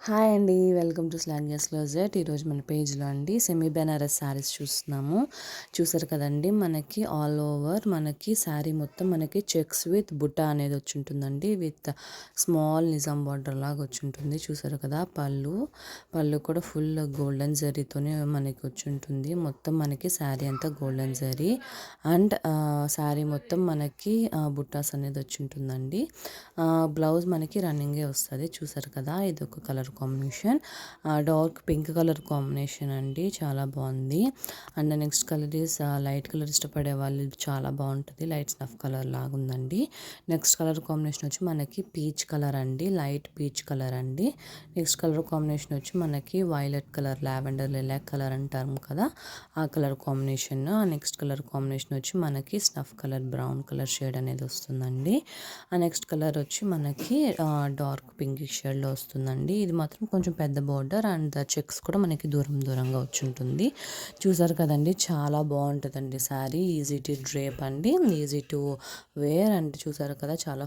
Hi అండి. Welcome to స్లాంగియస్ closet. ఈరోజు మన పేజ్లో అండి సెమీ బెనారస్ శారీస్ చూస్తున్నాము. చూసారు కదండి, మనకి ఆల్ ఓవర్ మనకి శారీ మొత్తం మనకి చెక్స్ విత్ బుట్ట అనేది వచ్చి ఉంటుందండి. విత్ స్మాల్ నిజాం బార్డర్ లాగా వచ్చి ఉంటుంది. చూసారు కదా, పళ్ళు కూడా ఫుల్ గోల్డెన్ జరీతోనే మనకి వచ్చి ఉంటుంది. మొత్తం మనకి శారీ అంతా గోల్డెన్ జరీ అండ్ శారీ మొత్తం మనకి బుట్టాస్ అనేది వచ్చి ఉంటుందండి. బ్లౌజ్ మనకి రన్నింగే వస్తుంది. చూసారు కదా, ఇది ఒక colour combination, dark pink colour combination అండి, చాలా బాగుంది. And next colour is light colour ఇష్టపడే వాళ్ళు చాలా బాగుంటుంది. లైట్ స్నఫ్ కలర్ లాగా ఉందండి. నెక్స్ట్ కలర్ కాంబినేషన్ వచ్చి మనకి పీచ్ కలర్ అండి, లైట్ పీచ్ కలర్ అండి. నెక్స్ట్ కలర్ కాంబినేషన్ వచ్చి మనకి violet colour, lavender lilac colour అంటారు కదా, ఆ colour combination. Next colour combination వచ్చి మనకి snuff colour, brown colour shade అనేది వస్తుందండి. ఆ నెక్స్ట్ కలర్ వచ్చి మనకి డార్క్ పింక్ షేడ్లో వస్తుందండి. ఇది మాత్రం కొంచెం పెద్ద బోర్డర్ అండ్ చెక్స్ కూడా మనకి దూరంగా వచ్చి ఉంటుంది. చూసారు కదండి, చాలా బాగుంటుందండి శారీ. ఈజీ టు డ్రేప్ అండి, ఈజీ టు వేర్ అండ్ చూసారు కదా, చాలా